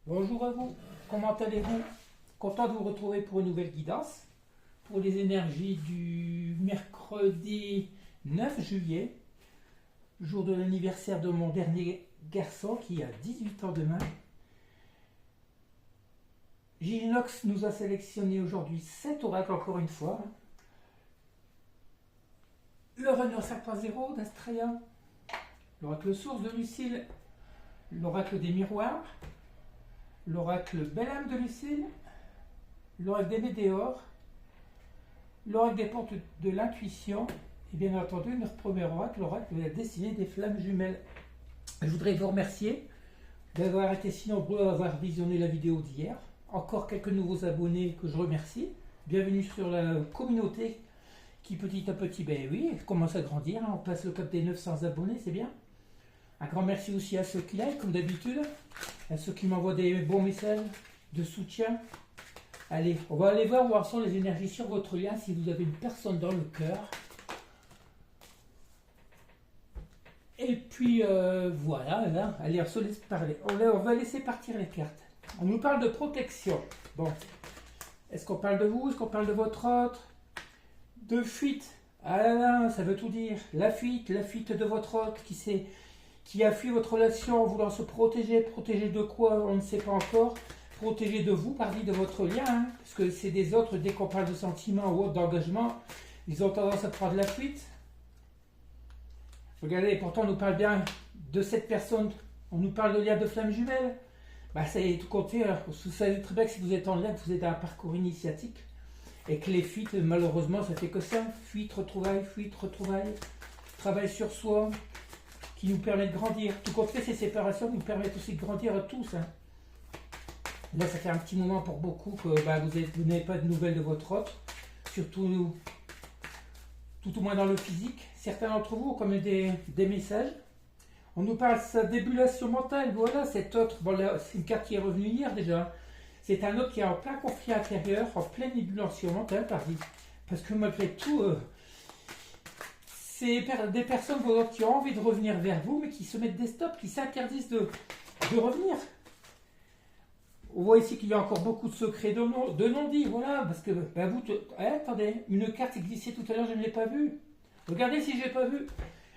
Bonjour à vous, comment allez-vous? Content de vous retrouver pour une nouvelle guidance pour les énergies du mercredi 9 juillet, jour de l'anniversaire de mon dernier garçon qui a 18 ans demain. Ginox nous a sélectionné aujourd'hui 7 oracles encore une fois. Le Renault 5.0 d'Astrea, l'oracle source de Lucille, l'oracle des miroirs, l'oracle Belle Âme de Lucille, l'oracle des météores, l'oracle des portes de l'intuition et bien entendu notre premier oracle, l'oracle de la destinée des flammes jumelles. Je voudrais vous remercier d'avoir été si nombreux à avoir visionné la vidéo d'hier. Encore quelques nouveaux abonnés que je remercie. Bienvenue sur la communauté qui petit à petit, ben oui, commence à grandir. On passe le cap des 900 abonnés, c'est bien. Un grand merci aussi à ceux qui like, comme d'habitude, à ceux qui m'envoient des bons messages de soutien. Allez, on va aller voir où sont les énergies sur votre lien si vous avez une personne dans le cœur. Et puis voilà, là, allez, on se laisse parler. On va laisser partir les cartes. On nous parle de protection. Bon, est-ce qu'on parle de vous? Est-ce qu'on parle de votre autre? De fuite. Ah là là, ça veut tout dire. La fuite de votre autre qui a fui votre relation en voulant se protéger. Protéger de quoi? On ne sait pas encore. Protéger de vous, parler de votre lien. Hein, parce que c'est des autres, dès qu'on parle de sentiments ou autre d'engagement, ils ont tendance à prendre la fuite. Regardez, pourtant on nous parle bien de cette personne. On nous parle de lien de flammes jumelles. Bah, c'est tout compte fait. Vous savez très bien que si vous êtes en lien, que vous êtes à un parcours initiatique. Et que les fuites, malheureusement, ça fait que ça. Fuite, retrouvailles, travail sur soi, qui nous permet de grandir. Tout compte fait, ces séparations nous permettent aussi de grandir à tous. Hein. Là, ça fait un petit moment pour beaucoup que bah, vous n'avez pas de nouvelles de votre autre. Surtout, tout au moins dans le physique. Certains d'entre vous ont comme des messages. On nous parle de sa débulation mentale. Voilà, cet autre, bon, c'est une carte qui est revenue hier déjà. C'est un autre qui est en plein conflit intérieur, en pleine ébullition mentale, parce que malgré tout, c'est des personnes qui ont envie de revenir vers vous, mais qui se mettent des stops, qui s'interdisent de revenir. On voit ici qu'il y a encore beaucoup de secrets de non-dits, voilà, parce que ben vous, attendez, une carte qui glissait tout à l'heure, je ne l'ai pas vue. Regardez si je n'ai pas vu.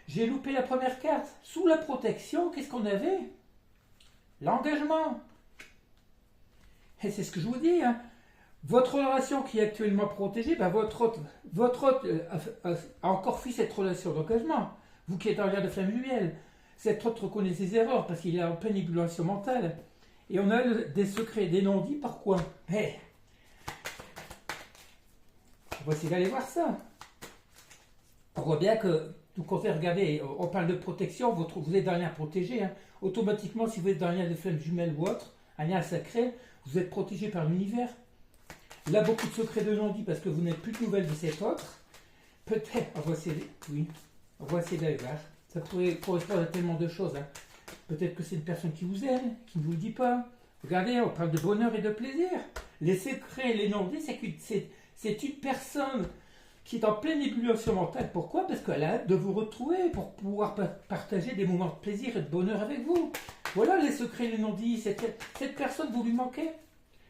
J'ai loupé la première carte. Sous la protection, qu'est-ce qu'on avait? L'engagement. Et c'est ce que je vous dis. Hein. Votre relation qui est actuellement protégée, ben votre hôte a encore fui cette relation d'engagement. Vous qui êtes en lien de flamme jumelle, cet hôte reconnaît ses erreurs parce qu'il est en pleine ébullition mentale. Et on a des secrets, des non-dits. Pourquoi? Mais on va essayer d'aller voir ça. On voit bien que, tout compte fait, regardez, on parle de protection, vous êtes dans un lien protégé. Hein. Automatiquement, si vous êtes dans un lien de flamme jumelle ou autre, un lien sacré, vous êtes protégé par l'univers. Là, beaucoup de secrets de non-dits parce que vous n'avez plus de nouvelles de cet autre. Peut-être, on va essayer d'aller voir. Ça pourrait correspondre à tellement de choses. Hein. Peut-être que c'est une personne qui vous aime, qui ne vous le dit pas. Regardez, on parle de bonheur et de plaisir. Les secrets, les non-dits, c'est une personne qui est en pleine ébullition mentale. Pourquoi? Parce qu'elle a hâte de vous retrouver pour pouvoir partager des moments de plaisir et de bonheur avec vous. Voilà les secrets, les non-dits. Cette personne, vous lui manquez.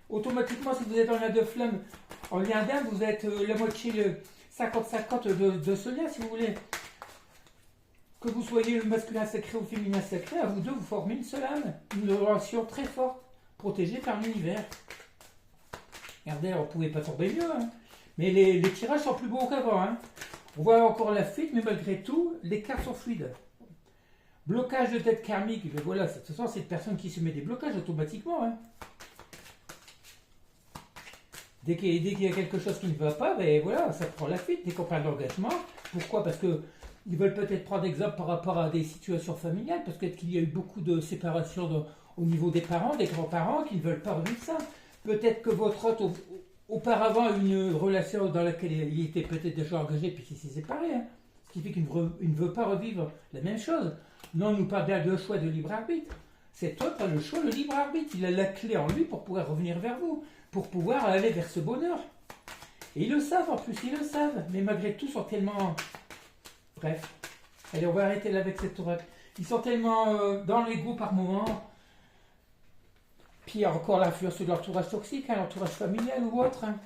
Automatiquement, si vous êtes en lien de flamme, en lien d'âme, vous êtes la moitié, le 50-50 de ce lien, si vous voulez. Que vous soyez le masculin sacré ou le féminin sacré, à vous deux, vous formez une seule âme. Une relation très forte, protégée par l'univers. Regardez, on ne pouvait pas tomber mieux. Hein. Mais les tirages sont plus beaux qu'avant. Hein. On voit encore la fuite, mais malgré tout, les cartes sont fluides. Blocage de tête karmique. Mais voilà, de toute façon, c'est une personne qui se met des blocages automatiquement. Hein. Dès qu'il y a quelque chose qui ne va pas, ben voilà, ça prend la fuite. Dès qu'on parle d'engagement, pourquoi? Parce que ils veulent peut-être prendre exemple par rapport à des situations familiales, parce qu'il y a eu beaucoup de séparations au niveau des parents, des grands-parents, qui ne veulent pas revivre ça. Peut-être que votre hôte, auparavant, a eu une relation dans laquelle il était peut-être déjà engagé, puis il s'est séparé. Hein. Ce qui fait qu'il ne veut pas revivre la même chose. Non, on nous parle bien de choix de libre arbitre. Cet autre a le choix, le libre arbitre. Il a la clé en lui pour pouvoir revenir vers vous, pour pouvoir aller vers ce bonheur. Et ils le savent en plus, ils le savent. Mais malgré tout, ils sont tellement... Bref. Allez, on va arrêter là avec cette oracle. Ils sont tellement dans l'ego par moment. Puis il y a encore l'influence de l'entourage toxique, hein, l'entourage familial ou autre. Hein.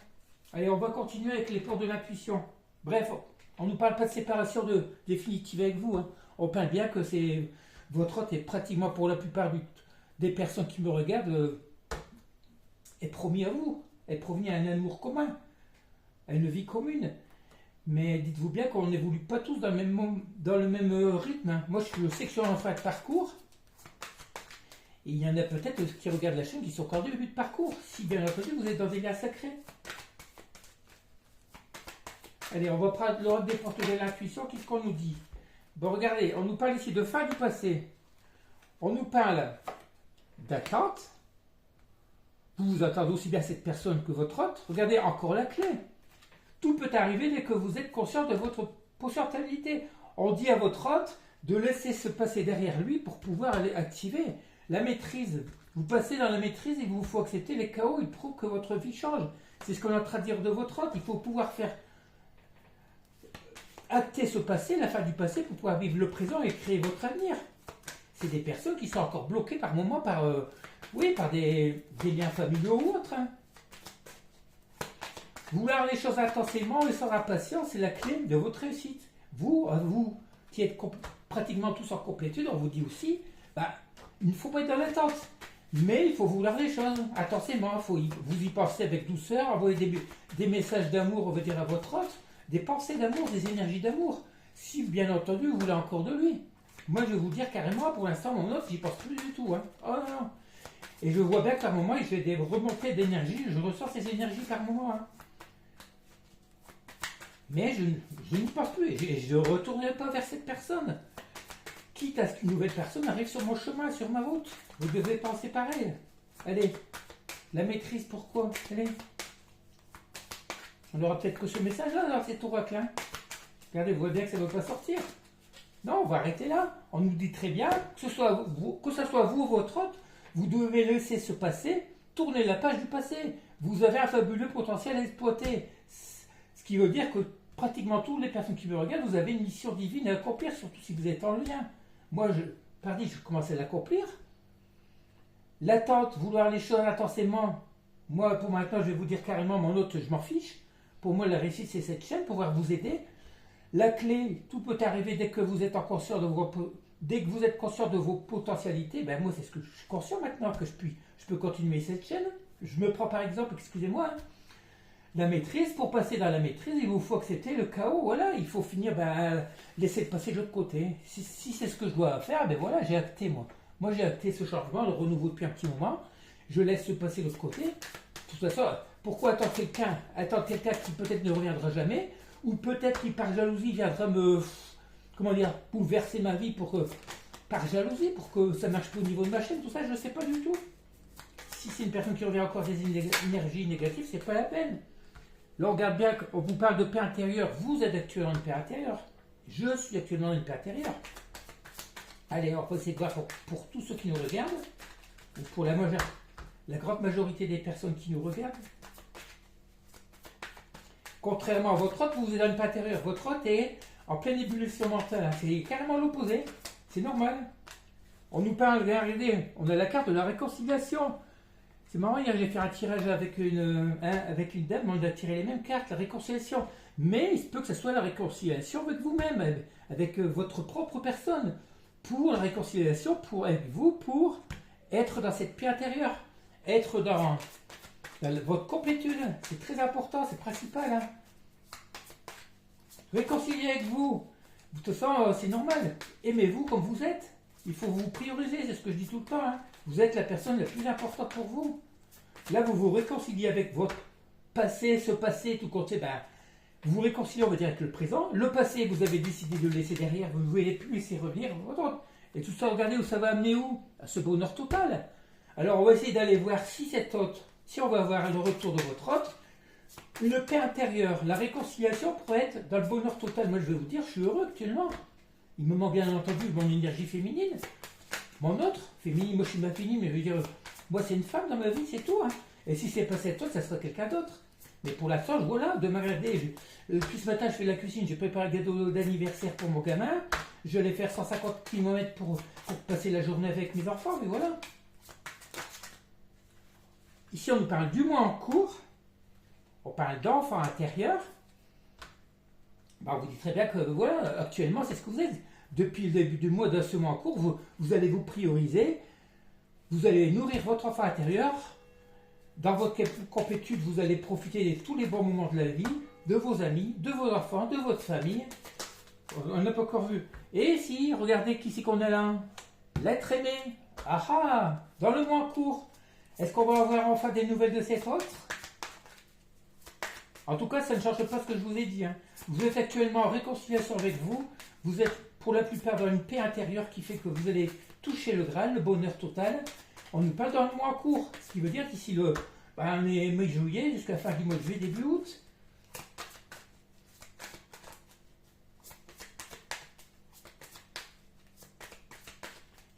Allez, on va continuer avec les plans de l'intuition. Bref, on ne nous parle pas de séparation définitive avec vous. Hein. On parle bien que votre hôte est pratiquement pour la plupart des personnes qui me regardent est promis à vous, est promis à un amour commun, à une vie commune. Mais dites-vous bien qu'on n'évolue pas tous dans le même rythme. Hein. Moi, je sais que je suis en fin de parcours. Et il y en a peut-être qui regardent la chaîne qui sont encore au début de parcours. Si bien entendu, vous êtes dans des liens sacrés. Allez, on va prendre l'ordre des portes de l'intuition. Qu'est-ce qu'on nous dit? Bon, regardez, on nous parle ici de fin du passé. On nous parle d'attente. Vous attendez aussi bien cette personne que votre hôte. Regardez, encore la clé. Tout peut arriver dès que vous êtes conscient de votre potentialité. On dit à votre hôte de laisser se passer derrière lui pour pouvoir aller activer la maîtrise. Vous passez dans la maîtrise et il vous faut accepter les chaos. Il prouve que votre vie change. C'est ce qu'on est en train de dire de votre hôte. Il faut pouvoir faire acter ce passé, la fin du passé, pour pouvoir vivre le présent et créer votre avenir. C'est des personnes qui sont encore bloquées par moments par des liens familiaux ou autres. Hein. Vouloir les choses intensément et sans impatience, c'est la clé de votre réussite. Vous qui êtes pratiquement tous en complétude, on vous dit aussi, il ne faut pas être dans l'attente. Mais il faut vouloir les choses intensément. Vous y pensez avec douceur, envoyer des messages d'amour, on va dire, à votre hôte, des pensées d'amour, des énergies d'amour. Si, bien entendu, vous voulez encore de lui. Moi, je vais vous dire carrément, pour l'instant, mon hôte, j'y pense plus du tout. Hein. Oh non. Et je vois bien que par moment, il fait des remontées d'énergie. Je ressens ces énergies par moment. Hein. Mais je n'y pense plus. Et je ne retournerai pas vers cette personne. Quitte à ce qu'une nouvelle personne arrive sur mon chemin, sur ma route. Vous devez penser pareil. Allez. La maîtrise, pourquoi? Allez. On aura peut-être que ce message-là dans cet oracle. Hein. Regardez, vous voyez bien que ça ne va pas sortir. Non, on va arrêter là. On nous dit très bien, que ce soit vous ou votre hôte, vous devez laisser se passer, tourner la page du passé. Vous avez un fabuleux potentiel à exploiter. Ce qui veut dire que pratiquement toutes les personnes qui me regardent, vous avez une mission divine à accomplir, surtout si vous êtes en lien. Moi, je commence à l'accomplir. L'attente, vouloir les choses intensément. Moi, pour maintenant, je vais vous dire carrément, mon hôte, je m'en fiche. Pour moi, la réussite, c'est cette chaîne, pouvoir vous aider. La clé, tout peut arriver dès que vous êtes conscient de vos potentialités. Ben moi, c'est ce que je suis conscient maintenant que je peux continuer cette chaîne. Je me prends par exemple, excusez-moi, hein, la maîtrise. Pour passer dans la maîtrise, il vous faut accepter le chaos. Voilà, il faut finir, laisser passer de l'autre côté. Si c'est ce que je dois faire, ben voilà, j'ai acté moi. Moi, j'ai acté ce changement, le renouveau depuis un petit moment. Je laisse se passer de l'autre côté. De toute façon, pourquoi attendre quelqu'un qui peut-être ne reviendra jamais, ou peut-être qui par jalousie viendra bouleverser ma vie par jalousie, pour que ça marche plus au niveau de ma chaîne, tout ça, je ne sais pas du tout. Si c'est une personne qui revient encore des énergies négatives, c'est pas la peine. Là, on regarde bien qu'on vous parle de paix intérieure. Vous êtes actuellement dans une paix intérieure. Je suis actuellement dans une paix intérieure. Allez, on va essayer de voir pour tous ceux qui nous regardent, ou pour la grande majorité des personnes qui nous regardent. Contrairement à votre hôte, vous êtes dans une paix intérieure. Votre hôte est en pleine ébullition mentale. C'est carrément l'opposé. C'est normal. On nous parle, regardez, on a la carte de la réconciliation. C'est marrant, hier j'ai fait un tirage avec une dame, on a tiré les mêmes cartes, la réconciliation. Mais il se peut que ce soit la réconciliation avec vous-même, avec votre propre personne. Pour la réconciliation, avec vous, pour être dans cette paix intérieure. Être dans votre complétude. C'est très important, c'est principal. Hein. Réconcilier avec vous. De toute façon, c'est normal. Aimez-vous comme vous êtes. Il faut vous prioriser, c'est ce que je dis tout le temps. Hein. Vous êtes la personne la plus importante pour vous. Là, vous vous réconciliez avec votre passé, ce passé, tout compte. Vous vous réconciliez, on va dire, avec le présent. Le passé, vous avez décidé de le laisser derrière, vous ne voulez plus laisser revenir. Et tout ça, regardez où ça va amener où? À ce bonheur total. Alors, on va essayer d'aller voir si on va avoir le retour de votre hôte, une paix intérieure. La réconciliation pourrait être dans le bonheur total. Moi, je vais vous dire, je suis heureux actuellement. Il me manque bien entendu mon énergie féminine. Mon autre, féminine, moi je suis ma féminine, mais je veux dire, moi c'est une femme dans ma vie, c'est tout. Hein. Et si c'est pas cette autre, ça sera quelqu'un d'autre. Mais pour l'instant, voilà, demain, regardez, depuis ce matin, je fais la cuisine, j'ai préparé le gâteau d'anniversaire pour mon gamin. Je vais faire 150 km pour passer la journée avec mes enfants, mais voilà. Ici, on nous parle du mois en cours. On parle d'enfant intérieur. Ben, on vous dit très bien que voilà, actuellement, c'est ce que vous êtes. Depuis le début du mois de ce mois en cours, vous allez vous prioriser. Vous allez nourrir votre enfant intérieur. Dans votre complétude, vous allez profiter de tous les bons moments de la vie, de vos amis, de vos enfants, de votre famille. On n'a pas encore vu. Et si, regardez qui c'est qu'on a là. L'être aimé. Ah ah, dans le mois en cours. Est-ce qu'on va avoir enfin des nouvelles de cet autre? En tout cas, ça ne change pas ce que je vous ai dit. Hein. Vous êtes actuellement en réconciliation avec vous. Vous êtes pour la plupart dans une paix intérieure qui fait que vous allez toucher le Graal, le bonheur total. On nous parle dans le mois en cours. Ce qui veut dire d'ici le... on est mai-juillet jusqu'à la fin du mois de juillet, début août.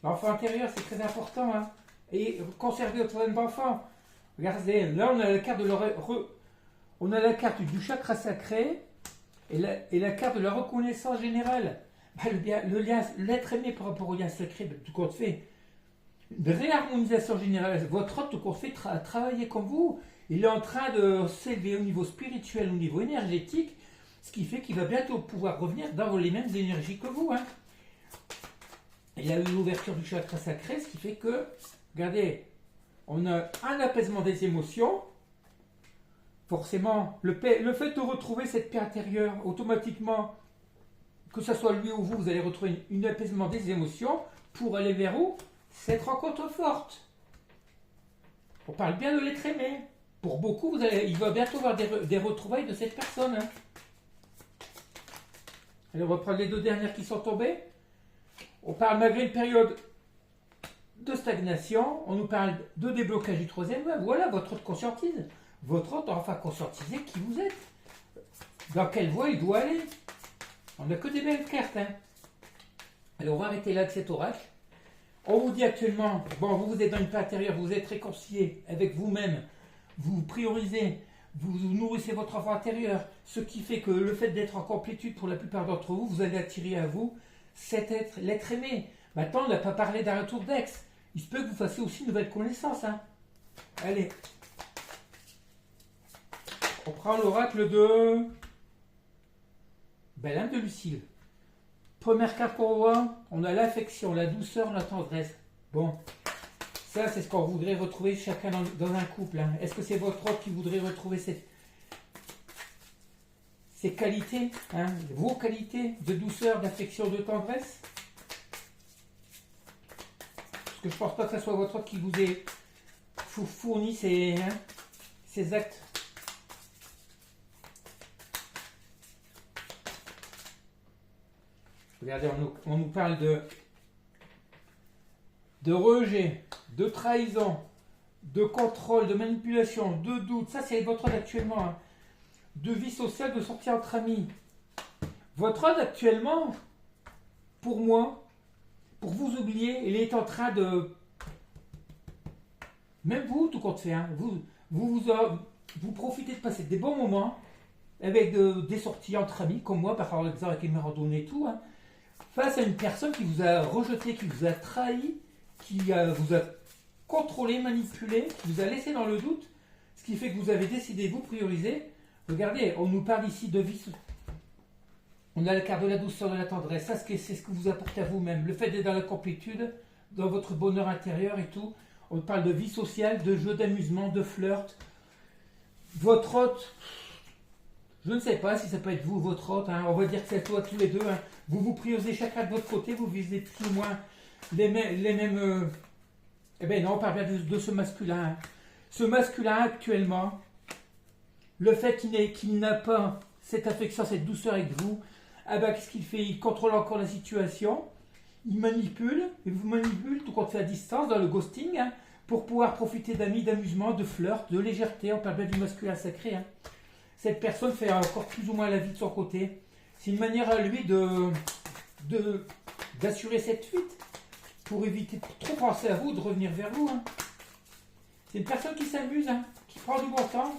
L'enfant intérieur, c'est très important. Hein. Et conserver votre problème d'enfant. Regardez, là on a la carte de on a la carte du chakra sacré et la carte de la reconnaissance générale. Le lien, l'être aimé par rapport au lien sacré, tout compte fait. De réharmonisation générale. Votre hôte, tout compte fait, travailler comme vous. Il est en train de s'élever au niveau spirituel, au niveau énergétique, ce qui fait qu'il va bientôt pouvoir revenir dans les mêmes énergies que vous. Hein. Il y a eu l'ouverture du chakra sacré, ce qui fait que, regardez, on a un apaisement des émotions. Forcément, le fait de retrouver cette paix intérieure, automatiquement, que ce soit lui ou vous, vous allez retrouver un apaisement des émotions pour aller vers où? Cette rencontre forte. On parle bien de l'être aimé. Pour beaucoup, il va bientôt avoir des retrouvailles de cette personne. Hein. Allez, on va prendre les deux dernières qui sont tombées. On parle malgré une période de stagnation, on nous parle de déblocage du troisième. Voilà, votre hôte conscientise. Votre hôte a enfin conscientisé qui vous êtes. Dans quelle voie il doit aller. On n'a que des belles cartes. Hein. Allez, on va arrêter là avec cet oracle. On vous dit actuellement, bon, vous êtes dans une paix intérieure, vous êtes réconcilié avec vous-même, vous priorisez, vous nourrissez votre enfant intérieur, ce qui fait que le fait d'être en complétude pour la plupart d'entre vous, vous allez attirer à vous cet être, l'être aimé. Maintenant, on n'a pas parlé d'un retour d'ex. Il se peut que vous fassiez aussi une nouvelle connaissance. Hein. Allez. On prend l'oracle de l'âme de Lucille. Première carte qu'on voit, on a l'affection, la douceur, la tendresse. Bon, ça c'est ce qu'on voudrait retrouver chacun dans un couple. Hein. Est-ce que c'est votre hôte qui voudrait retrouver ces qualités, hein, vos qualités de douceur, d'affection, de tendresse? Parce que je ne pense pas que ce soit votre hôte qui vous ait fourni ces actes. Regardez, on nous parle de rejet, de trahison, de contrôle, de manipulation, de doute. Ça, c'est votre hôte actuellement. Hein. De vie sociale, de sortie entre amis. Votre hôte actuellement, pour moi, pour vous oublier, il est en train de... Même vous, tout compte fait, hein, vous profitez de passer des bons moments avec des sorties entre amis, comme moi, par exemple avec une randonnée et tout, hein, face à une personne qui vous a rejeté, qui vous a trahi, qui vous a contrôlé, manipulé, qui vous a laissé dans le doute, ce qui fait que vous avez décidé de vous prioriser. Regardez, on nous parle ici de vie. On a la carte de la douceur, de la tendresse. Ça, c'est ce que vous apportez à vous-même. Le fait d'être dans la complétude, dans votre bonheur intérieur et tout. On parle de vie sociale, de jeu, d'amusement, de flirt. Votre hôte, je ne sais pas si ça peut être vous, votre hôte. Hein. On va dire que c'est toi, tous les deux. Hein. Vous vous priorisez chacun de votre côté. Vous visez plus ou moins les mêmes... Eh bien non, on parle bien de ce masculin. Hein. Ce masculin, actuellement, le fait qu'il n'a pas cette affection, cette douceur avec vous, ah ben, qu'est-ce qu'il fait? Il contrôle encore la situation. Il manipule, et vous manipule tout compte fait à distance dans le ghosting, hein, pour pouvoir profiter d'amis, d'amusement, de flirt, de légèreté. On parle bien du masculin sacré. Hein. Cette personne fait encore plus ou moins la vie de son côté. C'est une manière à lui d'assurer cette fuite pour éviter de trop penser à vous, de revenir vers vous. Hein. C'est une personne qui s'amuse, hein, qui prend du bon temps.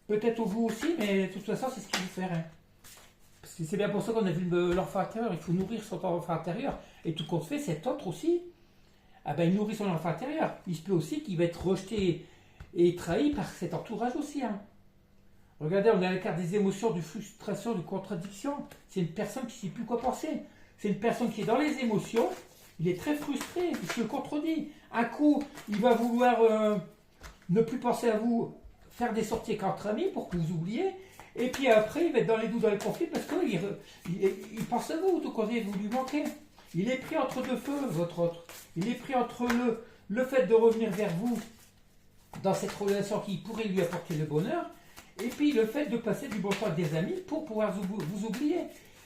Peut-être vous aussi, mais de toute façon, c'est ce qu'il veut faire. Hein. Parce que c'est bien pour ça qu'on a vu l'enfant intérieur. Il faut nourrir son enfant intérieur. Et tout compte fait, cet autre aussi, ah ben, il nourrit son enfant intérieur. Il se peut aussi qu'il va être rejeté et trahi par cet entourage aussi. Hein. Regardez, on a la carte des émotions, de frustration, de contradiction. C'est une personne qui ne sait plus quoi penser. C'est une personne qui est dans les émotions. Il est très frustré, il se contredit. Un coup, il va vouloir ne plus penser à vous, faire des sorties qu'entre amis pour que vous oubliez. Et puis après, il va être dans les doutes, dans les conflits parce qu'il pense à vous, tout quand vous lui manquez. Il est pris entre deux feux, votre autre. Il est pris entre le fait de revenir vers vous dans cette relation qui pourrait lui apporter le bonheur, et puis le fait de passer du bon temps avec des amis pour pouvoir vous oublier.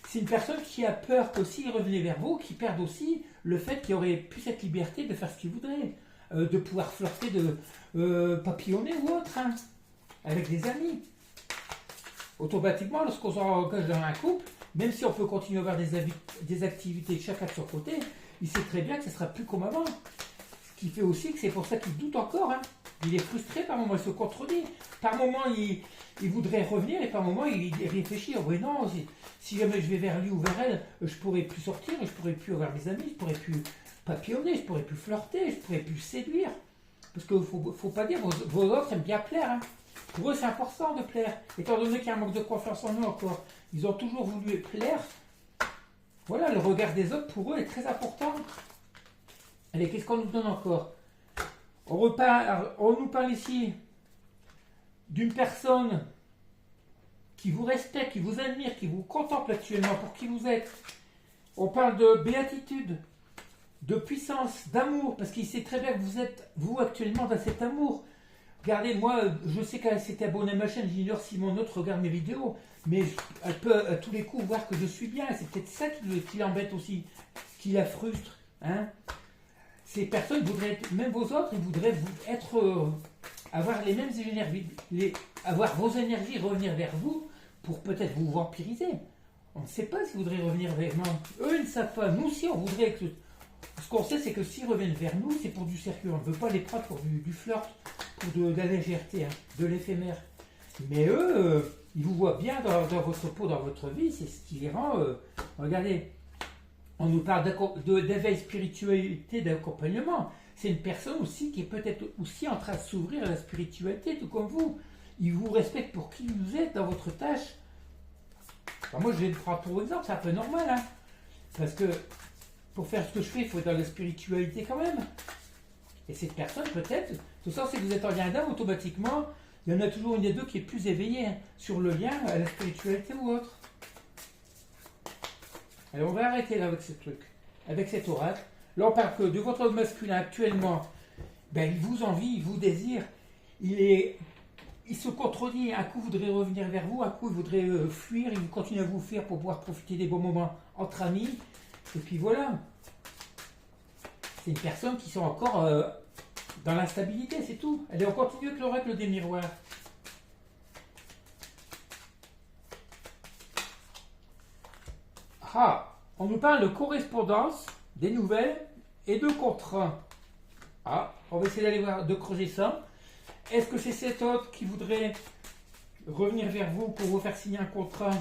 C'est une personne qui a peur que s'il revenait vers vous, qu'il perde aussi le fait qu'il aurait pu cette liberté de faire ce qu'il voudrait, de pouvoir flirter, de papillonner ou autre, hein, avec des amis. Automatiquement, lorsqu'on s'engage dans un couple, même si on peut continuer à avoir des activités chacun de son côté, il sait très bien que ce ne sera plus comme avant. Ce qui fait aussi que c'est pour ça qu'il doute encore. Hein. Il est frustré, par moments il se contredit. Par moments il voudrait revenir et par moments il réfléchit. Oui, non, si jamais je vais vers lui ou vers elle, je ne pourrai plus sortir, je ne pourrai plus avoir des amis, je ne pourrai plus papillonner, je ne pourrai plus flirter, je ne pourrai plus séduire. Parce qu'il ne faut pas dire, vos autres aiment bien plaire. Hein. Pour eux, c'est important de plaire. Étant donné qu'il y a un manque de confiance en eux encore, ils ont toujours voulu plaire. Voilà, le regard des autres, pour eux, est très important. Allez, qu'est-ce qu'on nous donne encore? On nous parle ici d'une personne qui vous respecte, qui vous admire, qui vous contemple actuellement pour qui vous êtes. On parle de béatitude, de puissance, d'amour, parce qu'il sait très bien que vous êtes, vous, actuellement, dans cet amour. Regardez, moi, je sais qu'elle s'est abonnée à ma chaîne, j'ignore si mon autre regarde mes vidéos, mais elle peut à tous les coups voir que je suis bien. C'est peut-être ça qui l'embête aussi, qui la frustre. Hein. Ces personnes voudraient être, même vos autres, ils voudraient avoir les mêmes énergies, avoir vos énergies revenir vers vous pour peut-être vous vampiriser. On ne sait pas s'ils voudraient revenir vers nous. Eux, ils ne savent pas. Nous, si on voudrait que... Ce qu'on sait, c'est que s'ils reviennent vers nous, c'est pour du sérieux. On ne veut pas les prendre pour du flirt, pour de la légèreté, hein, de l'éphémère. Mais eux, ils vous voient bien dans votre peau, dans votre vie. C'est ce qui les rend... regardez, on nous parle d'éveil spiritualité, d'accompagnement. C'est une personne aussi qui est peut-être aussi en train de s'ouvrir à la spiritualité, tout comme vous. Il vous respecte pour qui vous êtes dans votre tâche. Alors moi, je vais le prendre pour exemple, c'est un peu normal. Hein, parce que pour faire ce que je fais, il faut être dans la spiritualité quand même. Et cette personne, peut-être, tout ça, c'est que vous êtes en lien d'âme, automatiquement, il y en a toujours une des deux qui est plus éveillée hein, sur le lien à la spiritualité ou autre. Alors on va arrêter là avec ce truc, avec cet oracle. Là on parle que de votre masculin actuellement, ben, il vous envie, il vous désire, il se contredit, un coup il voudrait revenir vers vous, un coup il voudrait fuir, il continue à vous fuir pour pouvoir profiter des bons moments entre amis, et puis voilà. C'est une personne qui sont encore dans l'instabilité, c'est tout. Allez, on continue avec l'oracle des miroirs. Ah, on nous parle de correspondance, des nouvelles et de contrats. Ah, on va essayer d'aller voir, de creuser ça. Est-ce que c'est cet autre qui voudrait revenir vers vous pour vous faire signer un contrat,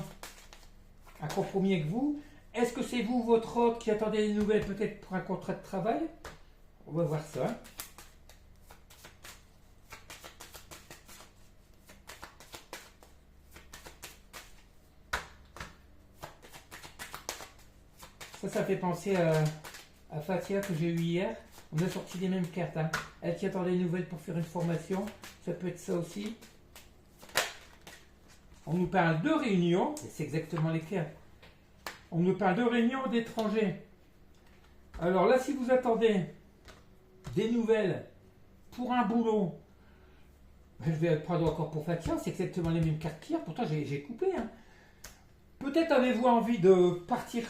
un compromis avec vous? Est-ce que c'est vous, votre autre, qui attendez des nouvelles peut-être pour un contrat de travail? On va voir ça. Ça fait penser à Fatia que j'ai eu hier. On a sorti les mêmes cartes. Hein. Elle qui attendait des nouvelles pour faire une formation. Ça peut être ça aussi. On nous parle de réunions. C'est exactement les cartes. On nous parle de réunions d'étrangers. Alors là, si vous attendez des nouvelles pour un boulot, je vais prendre encore pour Fatia. C'est exactement les mêmes cartes qu'hier. Pourtant, j'ai coupé. Hein. Peut-être avez-vous envie de partir...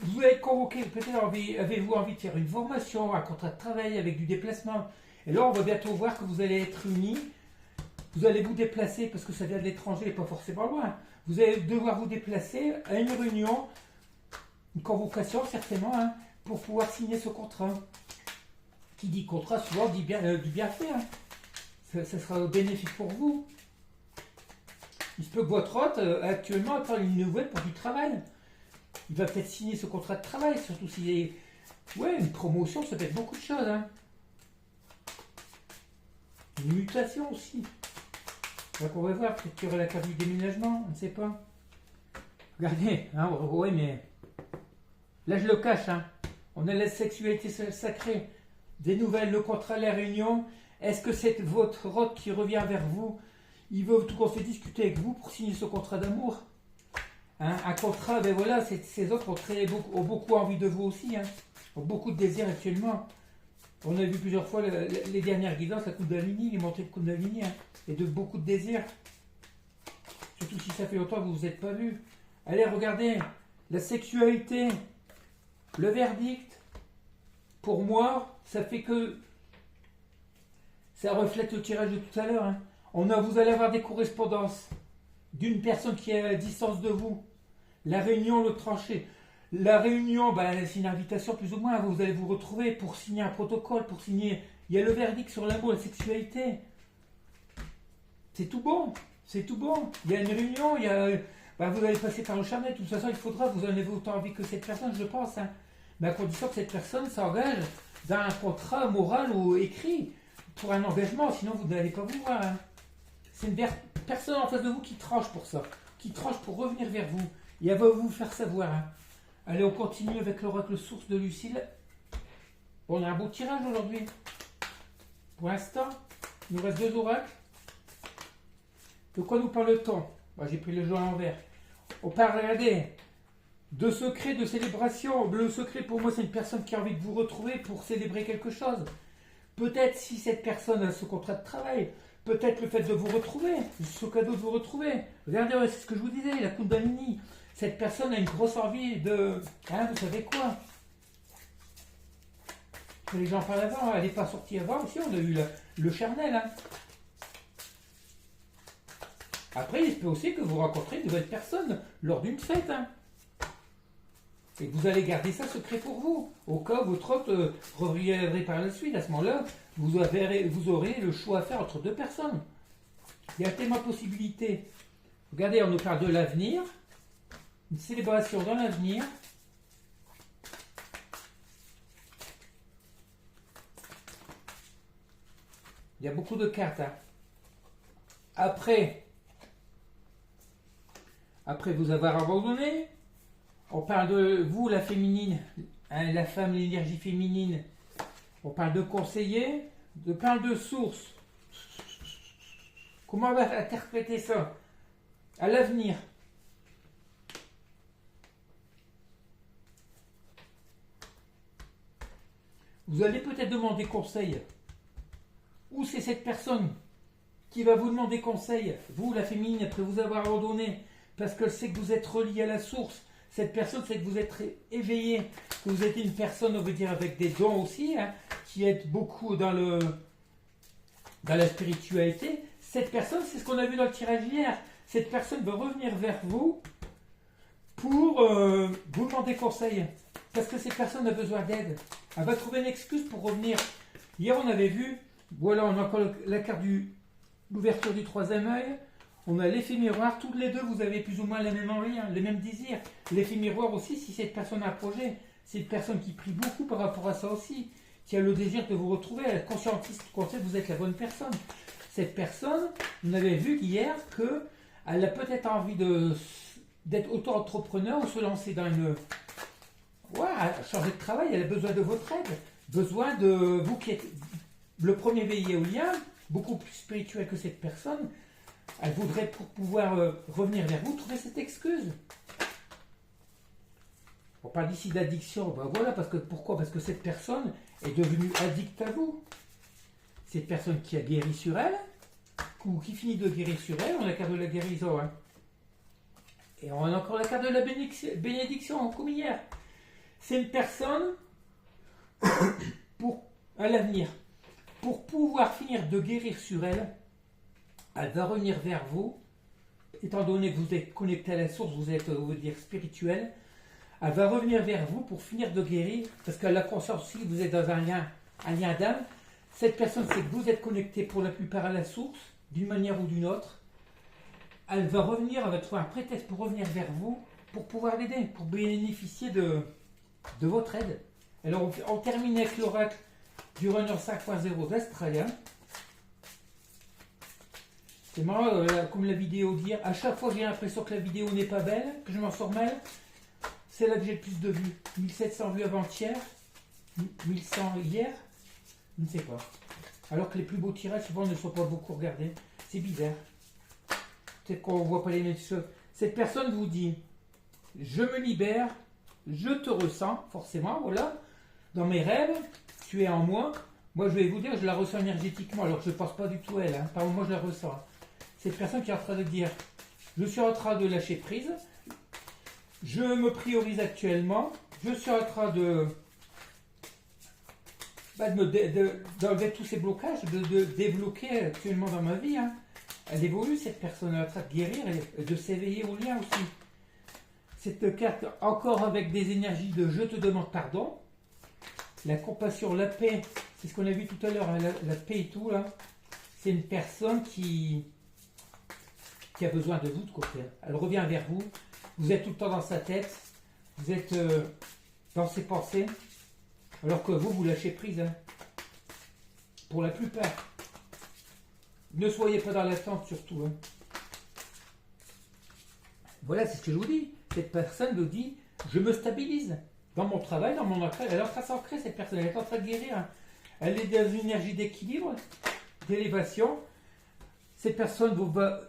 Vous êtes convoqué, peut-être avez-vous envie de faire une formation, un contrat de travail avec du déplacement. Et là, on va bientôt voir que vous allez être unis. Vous allez vous déplacer parce que ça vient de l'étranger et pas forcément loin. Vous allez devoir vous déplacer à une réunion, une convocation certainement, hein, pour pouvoir signer ce contrat. Qui dit contrat, souvent dit bien, du bienfait. Hein. Ça sera bénéfique pour vous. Il se peut que votre hôte actuellement attend une nouvelle pour du travail. Il va peut-être signer ce contrat de travail, surtout s'il est... Ouais, une promotion, ça peut être beaucoup de choses. Hein. une mutation aussi. Donc on va voir, peut-être qu'il y aura la carte du déménagement, on ne sait pas. Regardez, hein, ouais, mais là je le cache, hein. On a la sexualité sacrée, des nouvelles, le contrat, la réunion. Est-ce que c'est votre rock qui revient vers vous? Il veut tout qu'on fait discuter avec vous pour signer ce contrat d'amour. Hein, un contrat, ben voilà, ces autres ont beaucoup envie de vous aussi, hein, ont beaucoup de désirs actuellement. On a vu plusieurs fois les dernières guidances, la Kundalini, les montées de Kundalini, hein, et de beaucoup de désirs. Surtout si ça fait longtemps que vous ne vous êtes pas vus. Allez, regardez, la sexualité, le verdict, pour moi, ça fait que ça reflète le tirage de tout à l'heure. Hein. Vous allez avoir des correspondances d'une personne qui est à distance de vous. La réunion, le tranché. La réunion, ben, c'est une invitation plus ou moins. Vous allez vous retrouver pour signer un protocole, pour signer. Il y a le verdict sur l'amour et la sexualité. C'est tout bon. C'est tout bon. Il y a une réunion, vous allez passer par le charnet. De toute façon, il faudra, vous en avez autant envie que cette personne, je pense. Hein. Mais à condition que cette personne s'engage dans un contrat moral ou écrit pour un engagement. Sinon, vous n'allez pas vous voir. Hein. C'est une personne en face de vous qui tranche pour ça. Qui tranche pour revenir vers vous. Et elle va vous faire savoir. Hein. Allez, on continue avec l'oracle source de Lucille. Bon, on a un beau tirage aujourd'hui. Pour l'instant, il nous reste 2 oracles. De quoi nous parle-t-on? Moi, j'ai pris le jeu à l'envers. On parle, regardez, de secret, de célébration. Le secret, pour moi, c'est une personne qui a envie de vous retrouver pour célébrer quelque chose. Peut-être si cette personne a ce contrat de travail, peut-être le fait de vous retrouver, ce cadeau de vous retrouver. Regardez, c'est ce que je vous disais, la Kundalini. Cette personne a une grosse envie de... Hein, vous savez quoi? Que les gens parlent avant, elle n'est pas sortie avant aussi, on a eu le charnel. Hein. Après, il se peut aussi que vous rencontrez une nouvelle personne lors d'une fête. Hein. Et que vous allez garder ça secret pour vous. Au cas où votre hôte reviendrait par la suite. À ce moment-là, vous aurez le choix à faire entre 2 personnes. Il y a tellement de possibilités. Regardez, on nous parle de l'avenir. Une célébration dans l'avenir. Il y a beaucoup de cartes. Hein. Après vous avoir abandonné, on parle de vous, la féminine, hein, la femme, l'énergie féminine. On parle de conseiller, on parle de source. Comment on va interpréter ça? À l'avenir. Vous allez peut-être demander conseil. Ou c'est cette personne qui va vous demander conseil, vous, la féminine, après vous avoir abandonné, parce qu'elle sait que vous êtes relié à la source. Cette personne sait que vous êtes éveillé, que vous êtes une personne, on veut dire, avec des dons aussi, hein, qui aide beaucoup dans la spiritualité. Cette personne, c'est ce qu'on a vu dans le tirage hier. Cette personne va revenir vers vous pour vous demander conseil. Parce que cette personne a besoin d'aide. Elle va trouver une excuse pour revenir. Hier, on avait vu, voilà, on a encore la carte de l'ouverture du 3e œil. On a l'effet miroir. Toutes les deux, vous avez plus ou moins la même envie, hein, les mêmes désirs. L'effet miroir aussi, si cette personne a un projet, c'est une personne qui prie beaucoup par rapport à ça aussi, qui a le désir de vous retrouver, elle est conscientiste, qui sait que vous êtes la bonne personne. Cette personne, on avait vu hier qu'elle a peut-être envie d'être auto-entrepreneur ou se lancer dans une... Ouais, changer de travail, elle a besoin de votre aide. Besoin de vous qui êtes le premier veillé éolien, beaucoup plus spirituel que cette personne. Elle voudrait, pour pouvoir revenir vers vous, trouver cette excuse. On parle ici d'addiction. Ben voilà, pourquoi? Parce que cette personne est devenue addicte à vous. Cette personne qui a guéri sur elle, ou qui finit de guérir sur elle, on a la carte de la guérison. Hein. Et on a encore la carte de la bénédiction, comme hier. C'est une personne à l'avenir. Pour pouvoir finir de guérir sur elle, elle va revenir vers vous, étant donné que vous êtes connecté à la source, vous êtes, on veut dire, spirituel, elle va revenir vers vous pour finir de guérir, parce qu'elle a conscience aussi que vous êtes dans un lien d'âme. Cette personne sait que vous êtes connecté pour la plupart à la source, d'une manière ou d'une autre. Elle va revenir, elle va trouver un prétexte pour revenir vers vous, pour pouvoir l'aider, pour bénéficier de votre aide. Alors on termine avec l'oracle du Runner 5.0 d'Australien. C'est marrant, comme la vidéo dire, à chaque fois que j'ai l'impression que la vidéo n'est pas belle, que je m'en sors mal, c'est là que j'ai le plus de vues. 1700 vues avant-hier, 1100 hier, je ne sais pas. Alors que les plus beaux tirages, souvent, ne sont pas beaucoup regardés. C'est bizarre. Peut-être qu'on ne voit pas les mêmes choses. Cette personne vous dit, je me libère, je te ressens, forcément, voilà. Dans mes rêves, tu es en moi. Moi, je vais vous dire, je la ressens énergétiquement, alors que je ne pense pas du tout à elle. Hein. Par contre, moi, je la ressens. Cette personne qui est en train de dire, je suis en train de lâcher prise, je me priorise actuellement, je suis en train d'enlever tous ces blocages, de débloquer actuellement dans ma vie. Hein. Elle évolue, cette personne, elle est en train de guérir et de s'éveiller au lien aussi. Cette carte, encore avec des énergies de je te demande pardon, la compassion, la paix, c'est ce qu'on a vu tout à l'heure, hein, la paix et tout, là. C'est une personne qui a besoin de vous de côté. Elle revient vers vous, vous êtes tout le temps dans sa tête, vous êtes dans ses pensées, alors que vous lâchez prise. Hein. Pour la plupart. Ne soyez pas dans l'attente surtout. Hein. Voilà, c'est ce que je vous dis. Cette personne vous dit, je me stabilise. Dans mon travail, dans mon ancrage, elle est en train de s'ancrer, cette personne, elle est en train de guérir. Hein. Elle est dans une énergie d'équilibre, d'élévation. Cette personne vous va,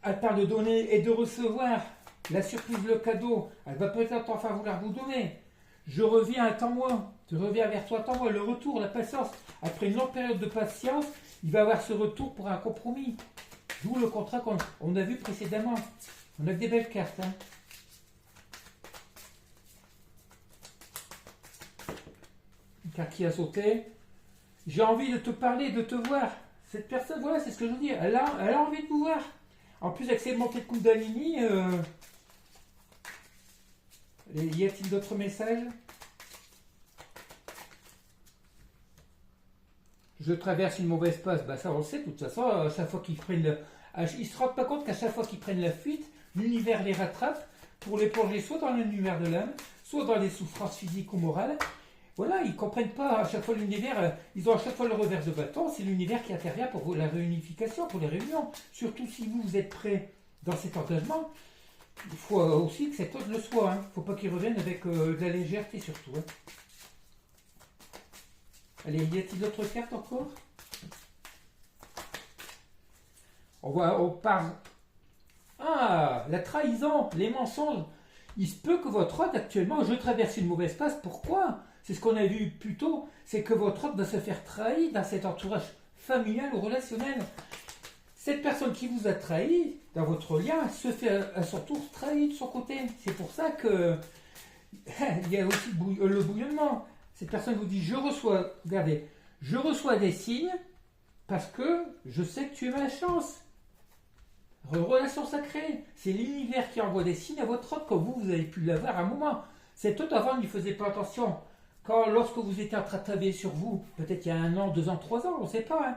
elle parle de donner et de recevoir la surprise, le cadeau. Elle va peut-être enfin vouloir vous donner. Je reviens, attends-moi. Je reviens vers toi, attends-moi. Le retour, la patience. Après une longue période de patience, il va y avoir ce retour pour un compromis. D'où le contrat qu'on a vu précédemment. On a que des belles cartes. Hein. Une carte qui a sauté. J'ai envie de te parler, de te voir. Cette personne, voilà, c'est ce que je veux dire. Elle a envie de vous voir. En plus, avec ses montées de Kundalini, y a-t-il d'autres messages? Je traverse une mauvaise passe. Bah ça, on le sait, de toute façon, à chaque fois qu'ils prennent ils ne se rendent pas compte qu'à chaque fois qu'ils prennent la fuite, l'univers les rattrape pour les plonger soit dans l'univers de l'âme, soit dans les souffrances physiques ou morales. Voilà, ils ne comprennent pas à chaque fois l'univers, ils ont à chaque fois le revers de bâton, c'est l'univers qui intervient pour la réunification, pour les réunions. Surtout si vous êtes prêt dans cet engagement, il faut aussi que cet autre le soit. Il ne faut pas qu'il revienne avec de la légèreté surtout. Hein. Allez, y a-t-il d'autres cartes encore? On parle. Ah, la trahison, les mensonges. Il se peut que votre hôte actuellement, je traverse une mauvaise passe. Pourquoi? C'est ce qu'on a vu plus tôt. C'est que votre hôte va se faire trahir dans cet entourage familial ou relationnel. Cette personne qui vous a trahi dans votre lien se fait à son tour trahir de son côté. C'est pour ça que il y a aussi le bouillonnement. Cette personne vous dit, regardez, je reçois des signes parce que je sais que tu es ma chance. Relation sacrée, c'est l'univers qui envoie des signes à votre hôte quand vous avez pu l'avoir à un moment. Cet hôte avant n'y faisait pas attention. Lorsque vous étiez en train de travailler sur vous, peut-être il y a 1 an, 2 ans, 3 ans, on ne sait pas, hein,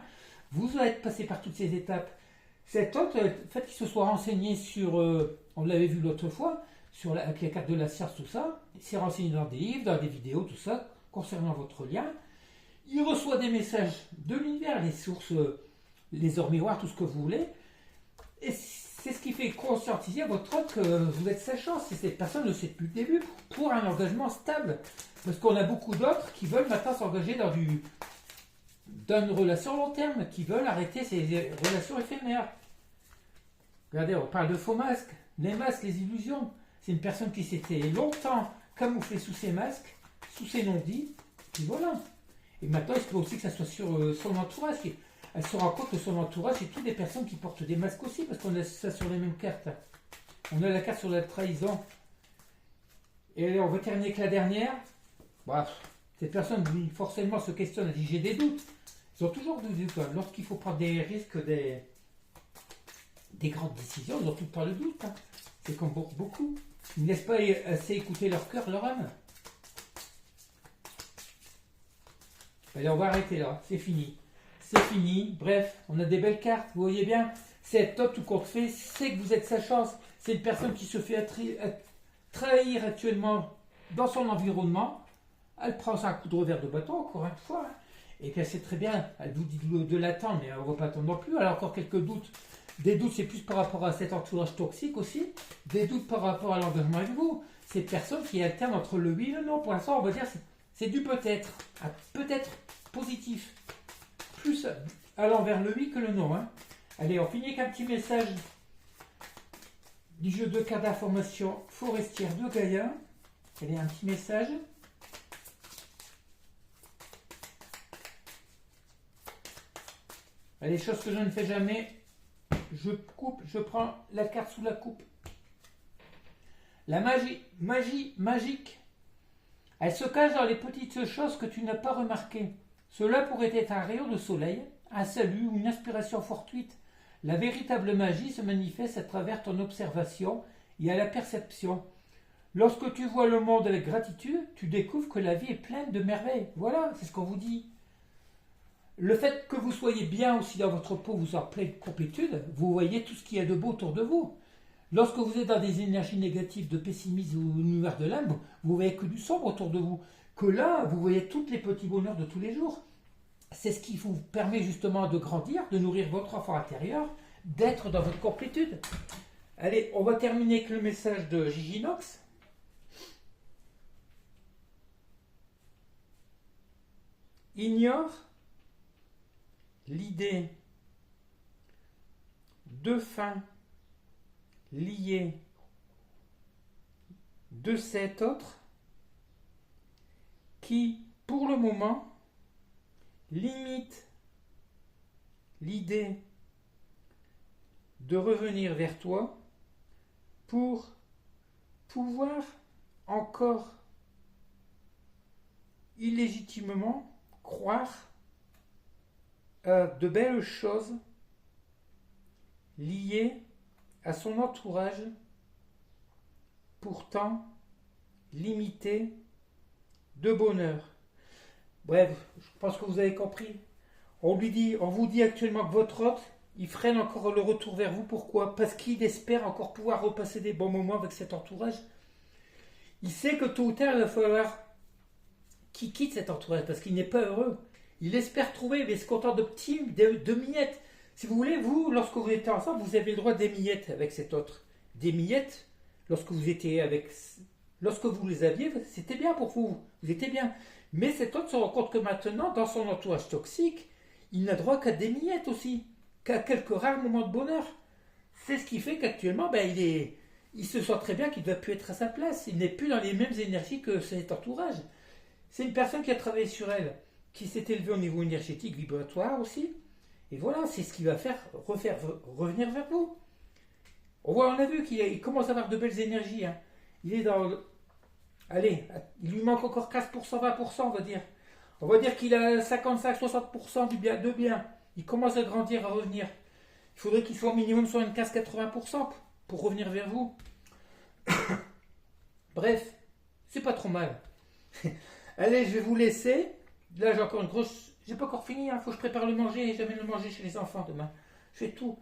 vous êtes passé par toutes ces étapes. Cet hôte, le fait qu'il se soit renseigné sur, on l'avait vu l'autre fois, avec la carte de la science, tout ça, il s'est renseigné dans des livres, dans des vidéos, tout ça, concernant votre lien. Il reçoit des messages de l'univers, les sources, les ors miroirs, tout ce que vous voulez. Et c'est ce qui fait conscientiser à votre hôte que vous êtes sa chance. Et cette personne le sait depuis le début pour un engagement stable. Parce qu'on a beaucoup d'autres qui veulent maintenant s'engager dans une relation long terme, qui veulent arrêter ces relations éphémères. Regardez, on parle de faux masques. Les masques, les illusions. C'est une personne qui s'était longtemps camouflée sous ses masques, sous ses non-dits. Puis voilà. Et maintenant, il se peut aussi que ça soit sur son entourage. Elle se rend compte que son entourage, c'est toutes des personnes qui portent des masques aussi, parce qu'on a ça sur les mêmes cartes. On a la carte sur la trahison. Et on va terminer avec la dernière. Bref, cette personne, forcément, se questionne, elle dit, j'ai des doutes. Ils ont toujours des doutes. Lorsqu'il faut prendre des risques, des grandes décisions, ils ont tout le temps le doute. Hein. C'est comme beaucoup. Ils ne laissent pas assez écouter leur cœur, leur âme. Allez, on va arrêter là, c'est fini. C'est fini, bref, on a des belles cartes, vous voyez bien. Cet homme, tout compte fait, c'est que vous êtes sa chance. C'est une personne qui se fait trahir actuellement dans son environnement. Elle prend un coup de revers de bâton, encore une fois. Et puis elle sait très bien, elle vous dit de l'attendre, mais elle ne va pas attendre non plus. Elle a encore quelques doutes. Des doutes, c'est plus par rapport à cet entourage toxique aussi. Des doutes par rapport à l'engagement avec vous. Ces personnes qui alternent entre le oui et le non. Pour l'instant, on va dire c'est du peut-être. Peut-être positif. Plus allant vers le oui que le non. Hein. Allez, on finit avec un petit message du jeu de cartes d'information forestière de Gaïa. Allez, un petit message. Allez, chose que je ne fais jamais. Je coupe, je prends la carte sous la coupe. La magie magique, elle se cache dans les petites choses que tu n'as pas remarquées. Cela pourrait être un rayon de soleil, un salut ou une inspiration fortuite. La véritable magie se manifeste à travers ton observation et à la perception. Lorsque tu vois le monde avec gratitude, tu découvres que la vie est pleine de merveilles. Voilà, c'est ce qu'on vous dit. Le fait que vous soyez bien aussi dans votre peau, vous en pleine complétude, vous voyez tout ce qu'il y a de beau autour de vous. Lorsque vous êtes dans des énergies négatives, de pessimisme ou noir de l'âme, vous voyez que du sombre autour de vous. Que là, vous voyez tous les petits bonheurs de tous les jours. C'est ce qui vous permet justement de grandir, de nourrir votre enfant intérieur, d'être dans votre complétude. Allez, on va terminer avec le message de Gigi Nox. Ignore l'idée de fin liée de cet autre qui, pour le moment, limite l'idée de revenir vers toi pour pouvoir encore illégitimement croire à de belles choses liées à son entourage pourtant limité de bonheur. Bref, je pense que vous avez compris. On vous dit actuellement que votre hôte, il freine encore le retour vers vous. Pourquoi? Parce qu'il espère encore pouvoir repasser des bons moments avec cet entourage. Il sait que tôt ou tard, il va falloir qu'il quitte cet entourage parce qu'il n'est pas heureux. Il espère trouver, mais il se contente de miettes. Si vous voulez, vous, lorsque vous étiez ensemble, vous avez le droit des miettes avec cet autre. Des miettes, lorsque vous les aviez, c'était bien pour vous. Vous étiez bien. Mais cet autre se rend compte que maintenant, dans son entourage toxique, il n'a droit qu'à des miettes aussi, qu'à quelques rares moments de bonheur. C'est ce qui fait qu'actuellement, il se sent très bien qu'il ne va plus être à sa place. Il n'est plus dans les mêmes énergies que cet entourage. C'est une personne qui a travaillé sur elle, qui s'est élevée au niveau énergétique, vibratoire aussi. Et voilà, c'est ce qui va revenir vers vous. On a vu qu'il commence à avoir de belles énergies. Hein. Il est dans... Allez, il lui manque encore 15%, 20%, on va dire. On va dire qu'il a 55-60% de bien. Il commence à grandir, à revenir. Il faudrait qu'il soit au minimum 75-80% pour revenir vers vous. Bref, c'est pas trop mal. Allez, je vais vous laisser. Là, j'ai encore une grosse... J'ai pas encore fini, faut que je prépare le manger et j'amène le manger chez les enfants demain. Je fais tout.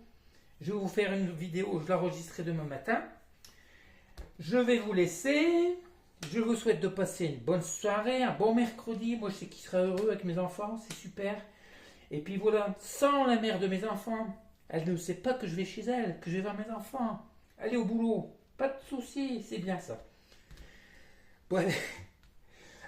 Je vais vous faire une vidéo, je l'enregistrerai demain matin. Je vais vous laisser. Je vous souhaite de passer une bonne soirée, un bon mercredi. Moi, je sais qu'il sera heureux avec mes enfants, c'est super. Et puis voilà, sans la mère de mes enfants, elle ne sait pas que je vais chez elle, que je vais voir mes enfants. Allez au boulot, pas de soucis, c'est bien ça. Bon,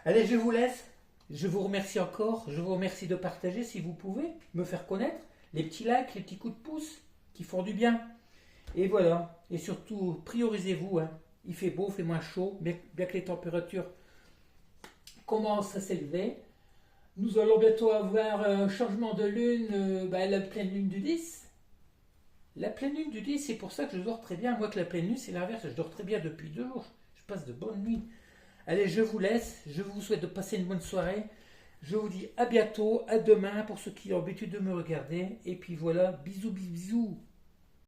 allez, je vous laisse. Je vous remercie encore. Je vous remercie de partager si vous pouvez, me faire connaître. Les petits likes, les petits coups de pouce qui font du bien. Et voilà. Et surtout, priorisez-vous. Hein. Il fait beau, il fait moins chaud, bien que les températures commencent à s'élever. Nous allons bientôt avoir un changement de lune, la pleine lune du 10. La pleine lune du 10, c'est pour ça que je dors très bien. Moi, que la pleine lune, c'est l'inverse. Je dors très bien depuis 2 jours. Je passe de bonnes nuits. Allez, je vous laisse. Je vous souhaite de passer une bonne soirée. Je vous dis à bientôt, à demain pour ceux qui ont l'habitude de me regarder. Et puis voilà, bisous, bisous, bisous.